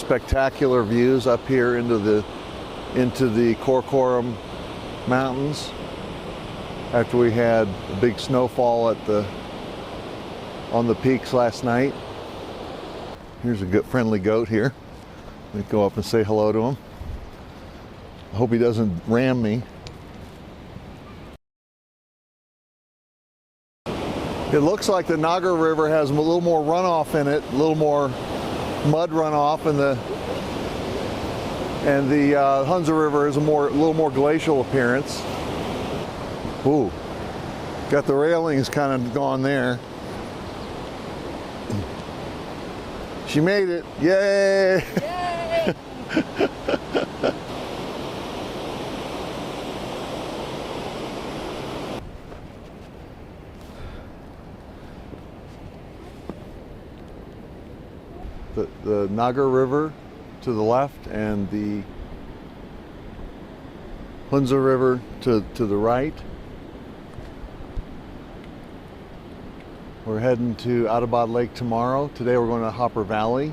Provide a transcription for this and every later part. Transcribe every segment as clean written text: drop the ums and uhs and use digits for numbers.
spectacular views up here into the Karakoram Mountains after we had a big snowfall on the peaks last night. Here's a good friendly goat here. Let me go up and say hello to him. I hope he doesn't ram me. It looks like the Nagar River has a little more runoff in it, a little more mud runoff, and the Hunza River has a little more glacial appearance. Ooh, got the railings kind of gone there. She made it, yay! Yay! The Nagar River to the left and the Hunza River to the right. We're heading to Ejaj Lake tomorrow. Today we're going to Hopar Valley.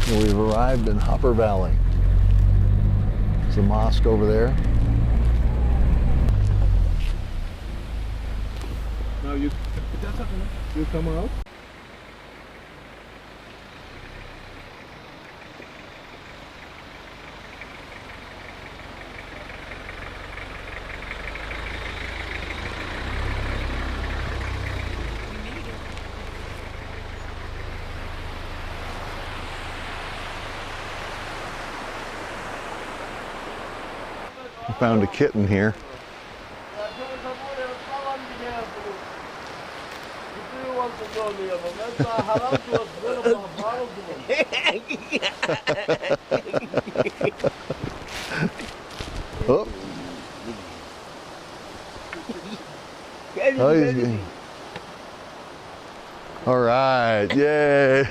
We've arrived in Hopar Valley. There's a mosque over there. Now you come out. I found a kitten here. Oh. Oh, he's getting... All right, yay!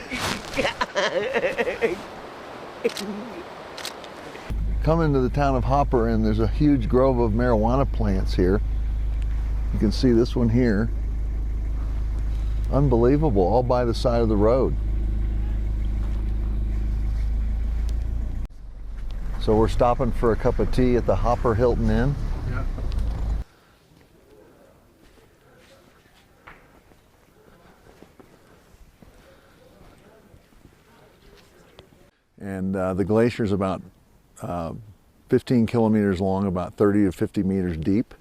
Come into the town of Hopar and there's a huge grove of marijuana plants here. You can see this one here. Unbelievable, all by the side of the road. So we're stopping for a cup of tea at the Hopar Hilton Inn. Yeah. And the glacier's about 15 kilometers long, about 30 to 50 meters deep.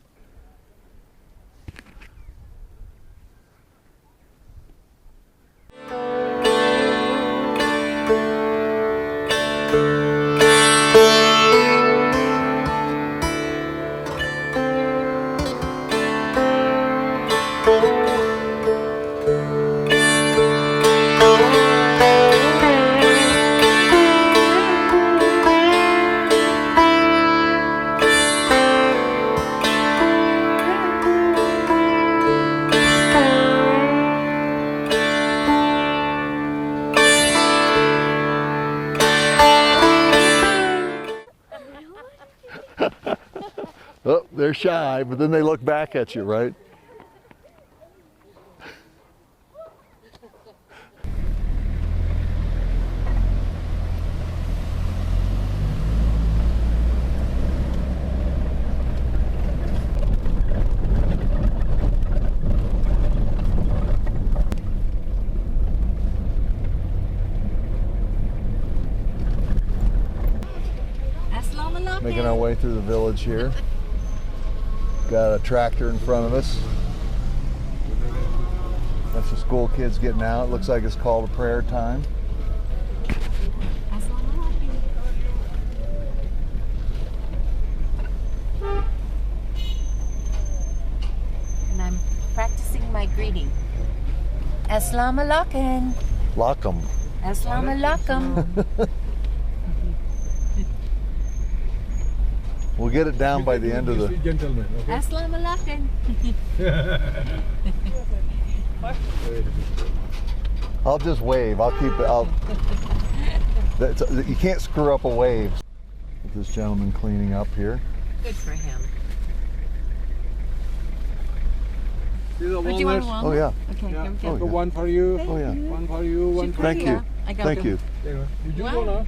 Oh, they're shy, but then they look back at you, right? Making our way through the village here. Got a tractor in front of us. That's the school kids getting out. Looks like it's called a prayer time. And I'm practicing my greeting. Assalamu alaikum. Lakum. Assalamu alaikum. We'll get it down by the end of the... Gentleman, okay? Assalamu alaikum. I'll just wave. I'll keep it. You can't screw up a wave. This gentleman cleaning up here. Good for him. These are Do you want walnuts. one? Oh yeah. Okay, Yeah. here we Oh, go. yeah. One for you. Oh yeah. One for you. One for Thank you. you. I got Thank them. you. There you go. You do Wow. go now.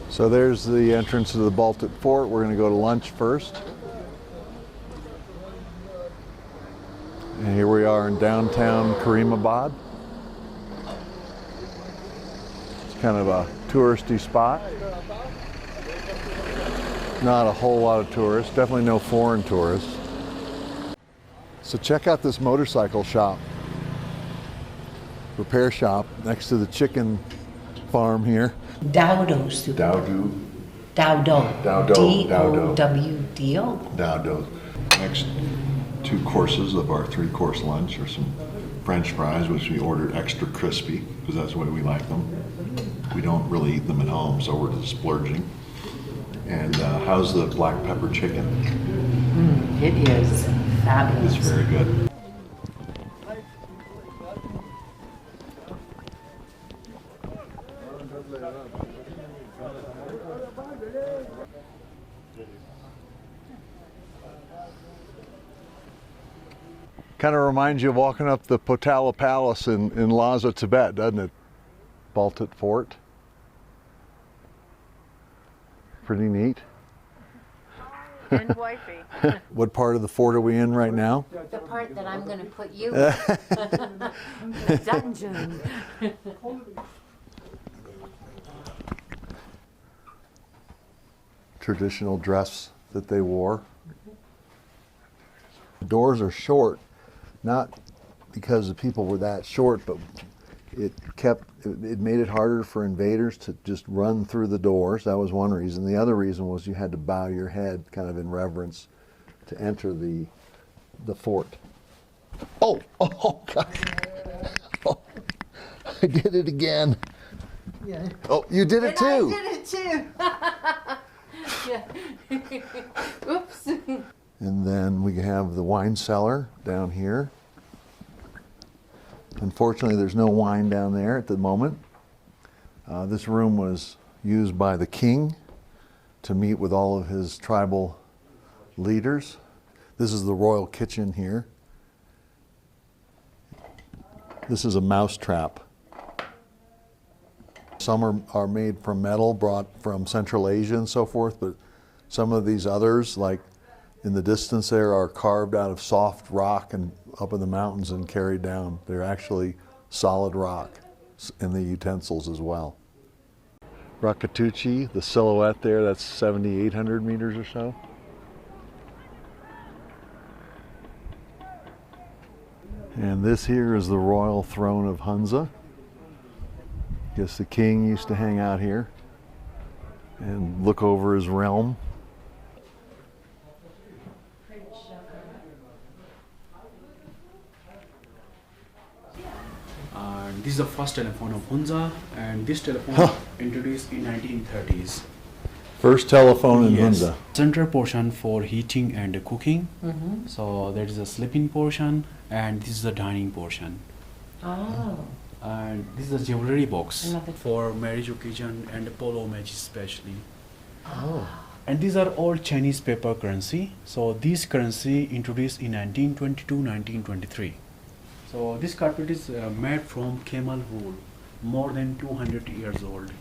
So there's the entrance to the Baltit Fort. We're going to go to lunch first. And here we are in downtown Karimabad. It's kind of a touristy spot. Not a whole lot of tourists, definitely no foreign tourists. So check out this motorcycle shop, repair shop next to the chicken farm here. Dowdo soup. Dowdo. Dowdo. Dowdo. D-O-W-D-O. Dowdo. Next 2 courses of our 3-course lunch are some French fries, which we ordered extra crispy because that's the way we like them. We don't really eat them at home, so we're just splurging. And how's the black pepper chicken? It is fabulous. It's very good. Kind of reminds you of walking up the Potala Palace in Lhasa, Tibet, doesn't it? Baltit Fort. Pretty neat. And wifey. What part of the fort are we in right now? The part that I'm going to put you in. The dungeon. Traditional dress that they wore. The doors are short, not because the people were that short, but it made it harder for invaders to just run through the doors. That was one reason. The other reason was you had to bow your head kind of in reverence to enter the fort. Oh God. Oh, I did it again. Yeah. Oh, you did it too. I did it too. Yeah. Oops. And then we have the wine cellar down here. Unfortunately, there's no wine down there at the moment. This room was used by the king to meet with all of his tribal leaders. This is the royal kitchen here. This is a mouse trap. Some are made from metal, brought from Central Asia and so forth, but some of these others, like in the distance there, are carved out of soft rock and up in the mountains and carried down. They're actually solid rock in the utensils as well. Rakatuchi, the silhouette there, that's 7,800 meters or so. And this here is the royal throne of Hunza. Guess the king used to hang out here and look over his realm. This is the first telephone of Hunza, and this telephone introduced in 1930s. First telephone in Yes. Hunza. Center portion for heating and cooking. So there is a sleeping portion, and this is the dining portion. Oh. And this is a jewelry box I love it. for marriage occasion and polo match especially. Oh. And these are all Chinese paper currency. So this currency introduced in 1922-1923. So this carpet is made from camel wool, more than 200 years old.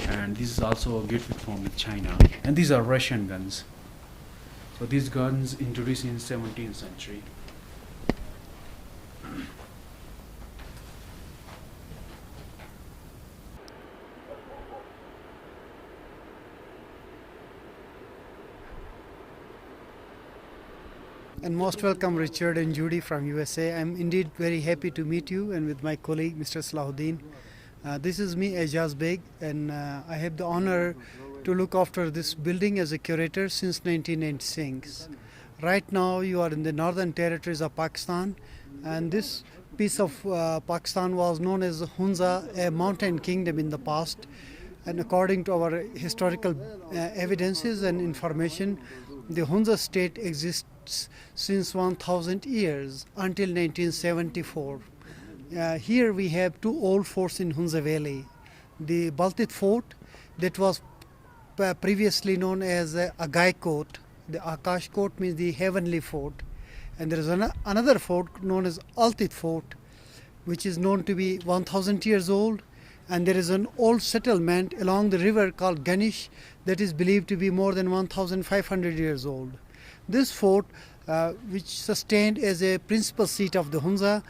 And this is also a gift from China. And these are Russian guns. So these guns introduced in 17th century. And most welcome Richard and Judy from USA. I'm indeed very happy to meet you and with my colleague Mr. Salahuddin. This is me, Ejaj Baig, and I have the honor to look after this building as a curator since 1996. Right now you are in the northern territories of Pakistan, and this piece of Pakistan was known as Hunza, a mountain kingdom in the past. And according to our historical evidences and information, the Hunza state exists since 1000 years until 1974. Here we have two old forts in Hunza Valley. The Baltit Fort, that was previously known as Agai Court. The Akash Court means the heavenly fort. And there is another fort known as Baltit Fort, which is known to be 1000 years old. And there is an old settlement along the river called Ganesh that is believed to be more than 1500 years old. This fort, which sustained as a principal seat of the Hunza,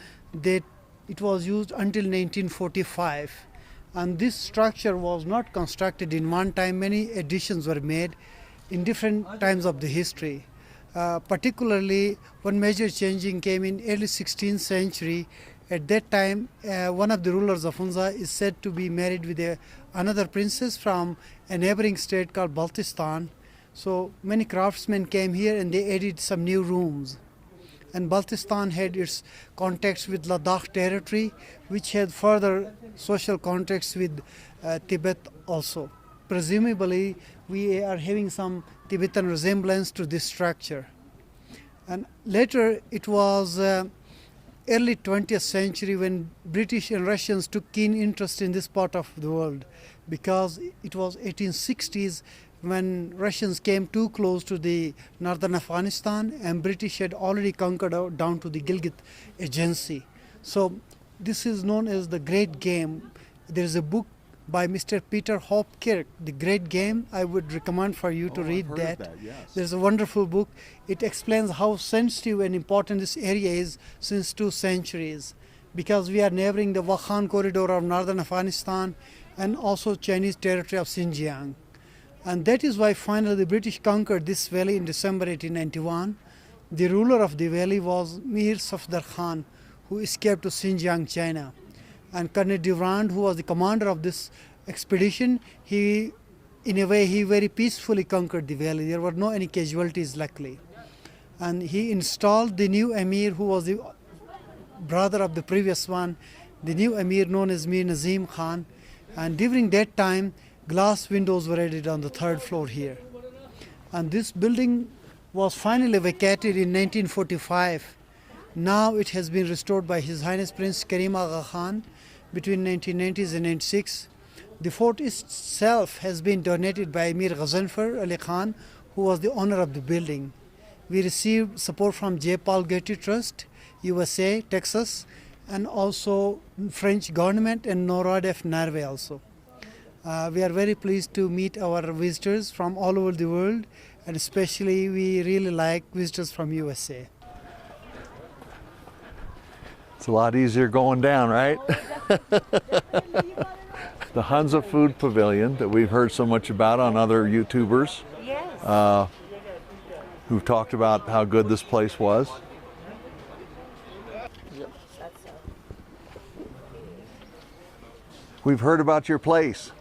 that it was used until 1945. And this structure was not constructed in one time. Many additions were made in different times of the history. Particularly, one major changing came in early 16th century. At that time, one of the rulers of Hunza is said to be married with another princess from a neighboring state called Baltistan. So many craftsmen came here and they added some new rooms. And Baltistan had its contacts with Ladakh territory, which had further social contacts with Tibet also. Presumably, we are having some Tibetan resemblance to this structure. And later, it was early 20th century when British and Russians took keen interest in this part of the world, because it was 1860s when Russians came too close to the northern Afghanistan and British had already conquered out down to the Gilgit Agency. So this is known as the Great Game. There is a book by Mr. Peter Hopkirk, The Great Game. I would recommend for you to read that. Yes. There's a wonderful book. It explains how sensitive and important this area is since 2 centuries, because we are neighboring the Wakhan corridor of northern Afghanistan and also Chinese territory of Xinjiang. And that is why finally the British conquered this valley in December 1891. The ruler of the valley was Mir Safdar Khan, who escaped to Xinjiang, China. And Colonel Durand, who was the commander of this expedition, he very peacefully conquered the valley. There were no any casualties, luckily. And he installed the new emir, who was the brother of the previous one, the new emir known as Mir Nazim Khan. And during that time, glass windows were added on the 3rd floor here. And this building was finally vacated in 1945. Now it has been restored by His Highness Prince Karimabad Khan between 1990s and 96. The fort itself has been donated by Mir Ghazanfar Ali Khan, who was the owner of the building. We received support from J. Paul Getty Trust, USA, Texas, and also French government and NORAD of Norway also. We are very pleased to meet our visitors from all over the world, and especially we really like visitors from USA. It's a lot easier going down, right? The Hunza Food Pavilion that we've heard so much about on other YouTubers who've talked about how good this place was. We've heard about your place.